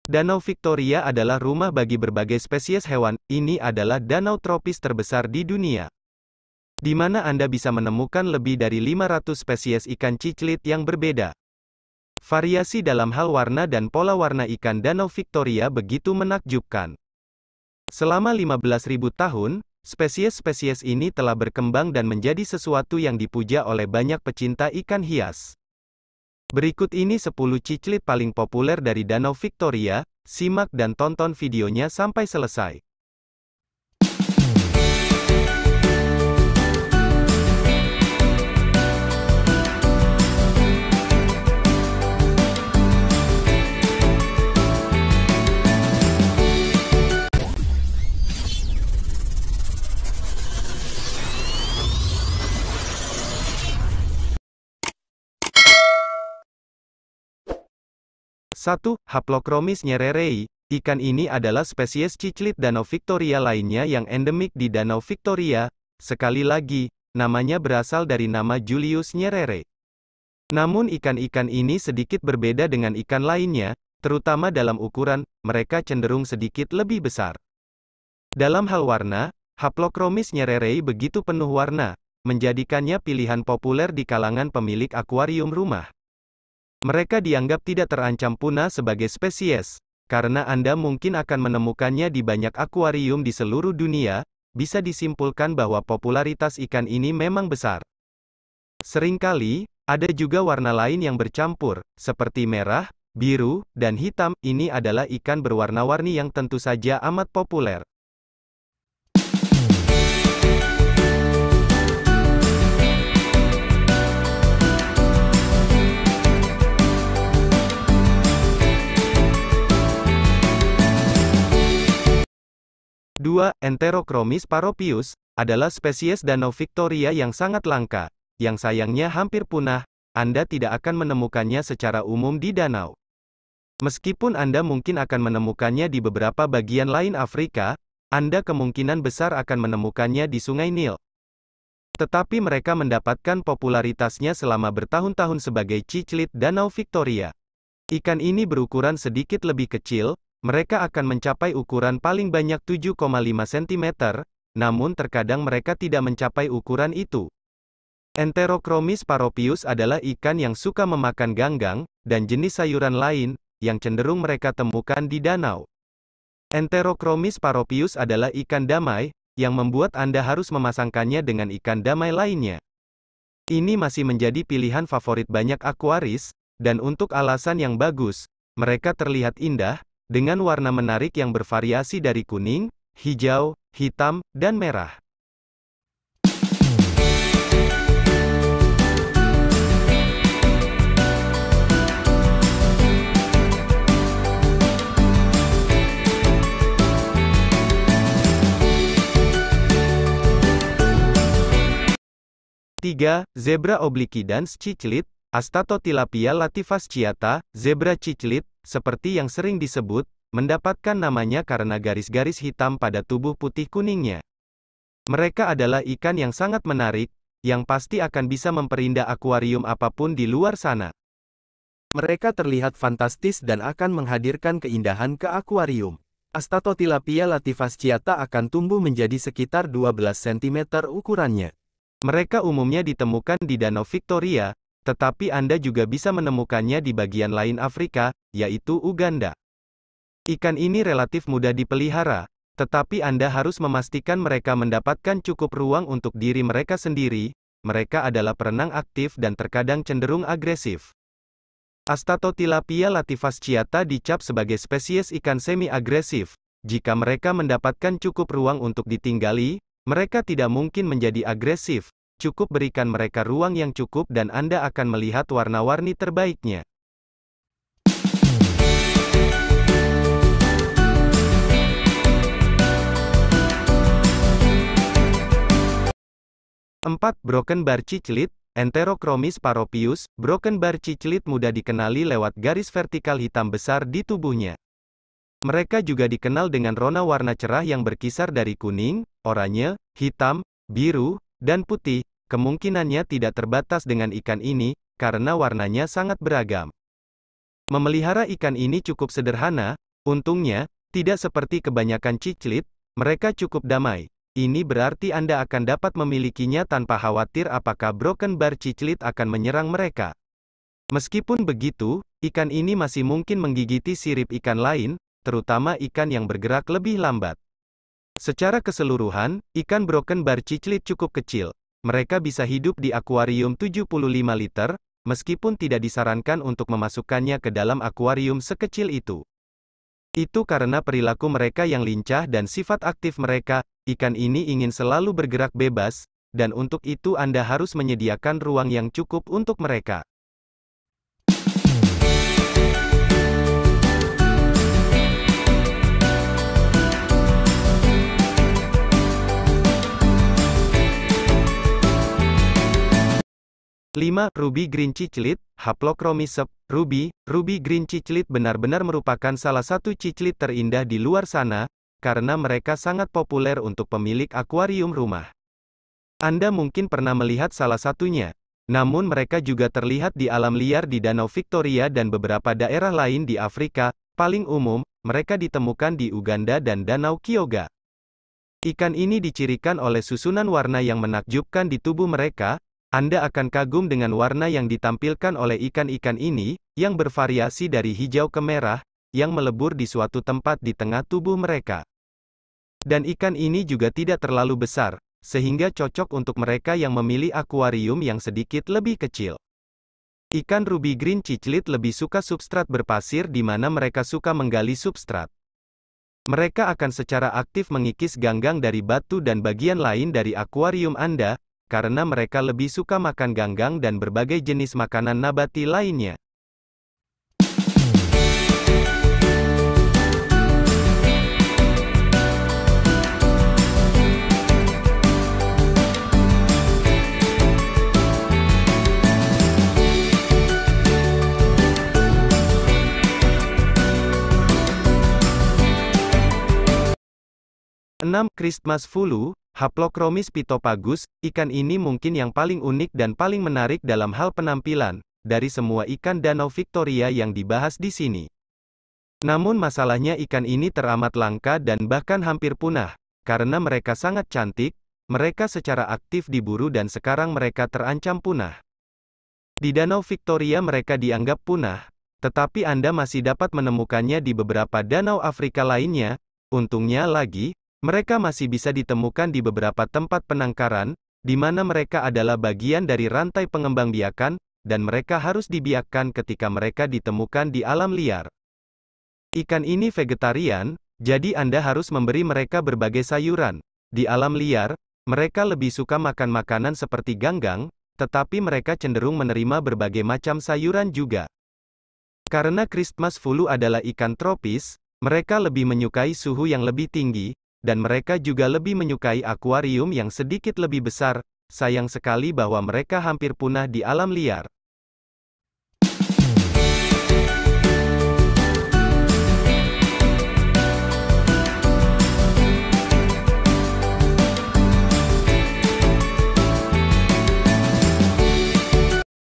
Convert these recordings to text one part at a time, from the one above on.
Danau Victoria adalah rumah bagi berbagai spesies hewan. Ini adalah danau tropis terbesar di dunia, di mana Anda bisa menemukan lebih dari 500 spesies ikan ciclit yang berbeda. Variasi dalam hal warna dan pola warna ikan Danau Victoria begitu menakjubkan. Selama 15.000 tahun, spesies-spesies ini telah berkembang dan menjadi sesuatu yang dipuja oleh banyak pecinta ikan hias. Berikut ini 10 ciclit paling populer dari Danau Victoria, simak dan tonton videonya sampai selesai. Satu, Haplochromis nyererei. Ikan ini adalah spesies ciclit Danau Victoria lainnya yang endemik di Danau Victoria. Sekali lagi, namanya berasal dari nama Julius Nyerere. Namun ikan-ikan ini sedikit berbeda dengan ikan lainnya, terutama dalam ukuran, mereka cenderung sedikit lebih besar. Dalam hal warna, Haplochromis nyererei begitu penuh warna, menjadikannya pilihan populer di kalangan pemilik akuarium rumah. Mereka dianggap tidak terancam punah sebagai spesies, karena Anda mungkin akan menemukannya di banyak akuarium di seluruh dunia. Bisa disimpulkan bahwa popularitas ikan ini memang besar. Seringkali, ada juga warna lain yang bercampur, seperti merah, biru, dan hitam. Ini adalah ikan berwarna-warni yang tentu saja amat populer. Dua, Enterochromis paropius, adalah spesies Danau Victoria yang sangat langka, yang sayangnya hampir punah. Anda tidak akan menemukannya secara umum di danau. Meskipun Anda mungkin akan menemukannya di beberapa bagian lain Afrika, Anda kemungkinan besar akan menemukannya di Sungai Nil. Tetapi mereka mendapatkan popularitasnya selama bertahun-tahun sebagai ciclit Danau Victoria. Ikan ini berukuran sedikit lebih kecil. Mereka akan mencapai ukuran paling banyak 7,5 cm, namun terkadang mereka tidak mencapai ukuran itu. Enterochromis paropius adalah ikan yang suka memakan ganggang, dan jenis sayuran lain, yang cenderung mereka temukan di danau. Enterochromis paropius adalah ikan damai, yang membuat Anda harus memasangkannya dengan ikan damai lainnya. Ini masih menjadi pilihan favorit banyak akuaris, dan untuk alasan yang bagus, mereka terlihat indah, dengan warna menarik yang bervariasi dari kuning, hijau, hitam, dan merah. Tiga, Zebra obliquidans ciclit, Astatotilapia latifasciata, zebra ciclit, seperti yang sering disebut, mendapatkan namanya karena garis-garis hitam pada tubuh putih kuningnya. Mereka adalah ikan yang sangat menarik, yang pasti akan bisa memperindah akuarium apapun di luar sana. Mereka terlihat fantastis dan akan menghadirkan keindahan ke akuarium. Astatotilapia latifasciata akan tumbuh menjadi sekitar 12 cm ukurannya. Mereka umumnya ditemukan di Danau Victoria, tetapi Anda juga bisa menemukannya di bagian lain Afrika, yaitu Uganda. Ikan ini relatif mudah dipelihara, tetapi Anda harus memastikan mereka mendapatkan cukup ruang untuk diri mereka sendiri. Mereka adalah perenang aktif dan terkadang cenderung agresif. Astatotilapia latifasciata dicap sebagai spesies ikan semi-agresif. Jika mereka mendapatkan cukup ruang untuk ditinggali, mereka tidak mungkin menjadi agresif. Cukup berikan mereka ruang yang cukup dan Anda akan melihat warna-warni terbaiknya. Empat, Broken bar ciclit, Enterochromis paropius. Broken bar ciclit mudah dikenali lewat garis vertikal hitam besar di tubuhnya. Mereka juga dikenal dengan rona warna cerah yang berkisar dari kuning, oranye, hitam, biru, dan putih. Kemungkinannya tidak terbatas dengan ikan ini, karena warnanya sangat beragam. Memelihara ikan ini cukup sederhana. Untungnya, tidak seperti kebanyakan ciclit, mereka cukup damai. Ini berarti Anda akan dapat memilikinya tanpa khawatir apakah broken bar ciclit akan menyerang mereka. Meskipun begitu, ikan ini masih mungkin menggigiti sirip ikan lain, terutama ikan yang bergerak lebih lambat. Secara keseluruhan, ikan broken bar ciclit cukup kecil. Mereka bisa hidup di akuarium 75 liter, meskipun tidak disarankan untuk memasukkannya ke dalam akuarium sekecil itu. Itu karena perilaku mereka yang lincah dan sifat aktif mereka, ikan ini ingin selalu bergerak bebas, dan untuk itu Anda harus menyediakan ruang yang cukup untuk mereka. Lima, Ruby Green Cichlid, Haplochromys sep. Ruby Green Cichlid benar-benar merupakan salah satu cichlid terindah di luar sana, karena mereka sangat populer untuk pemilik akuarium rumah. Anda mungkin pernah melihat salah satunya, namun mereka juga terlihat di alam liar di Danau Victoria dan beberapa daerah lain di Afrika. Paling umum, mereka ditemukan di Uganda dan Danau Kyoga. Ikan ini dicirikan oleh susunan warna yang menakjubkan di tubuh mereka. Anda akan kagum dengan warna yang ditampilkan oleh ikan-ikan ini, yang bervariasi dari hijau ke merah, yang melebur di suatu tempat di tengah tubuh mereka. Dan ikan ini juga tidak terlalu besar, sehingga cocok untuk mereka yang memilih akuarium yang sedikit lebih kecil. Ikan Ruby Green Cichlid lebih suka substrat berpasir di mana mereka suka menggali substrat. Mereka akan secara aktif mengikis ganggang dari batu dan bagian lain dari akuarium Anda, karena mereka lebih suka makan ganggang dan berbagai jenis makanan nabati lainnya. Enam, Christmas Fulu, Haplochromys pitophagus. Ikan ini mungkin yang paling unik dan paling menarik dalam hal penampilan, dari semua ikan Danau Victoria yang dibahas di sini. Namun masalahnya ikan ini teramat langka dan bahkan hampir punah, karena mereka sangat cantik, mereka secara aktif diburu dan sekarang mereka terancam punah. Di Danau Victoria mereka dianggap punah, tetapi Anda masih dapat menemukannya di beberapa danau Afrika lainnya. Untungnya lagi, mereka masih bisa ditemukan di beberapa tempat penangkaran, di mana mereka adalah bagian dari rantai pengembangbiakan, dan mereka harus dibiakkan ketika mereka ditemukan di alam liar. Ikan ini vegetarian, jadi Anda harus memberi mereka berbagai sayuran. Di alam liar, mereka lebih suka makan makanan seperti ganggang, tetapi mereka cenderung menerima berbagai macam sayuran juga. Karena Christmas Fulu adalah ikan tropis, mereka lebih menyukai suhu yang lebih tinggi, dan mereka juga lebih menyukai akuarium yang sedikit lebih besar. Sayang sekali bahwa mereka hampir punah di alam liar.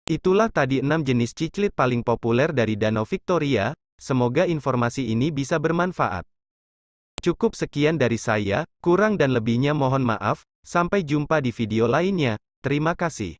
Itulah tadi 6 jenis cichlid paling populer dari Danau Victoria. Semoga informasi ini bisa bermanfaat. Cukup sekian dari saya, kurang dan lebihnya mohon maaf. Sampai jumpa di video lainnya. Terima kasih.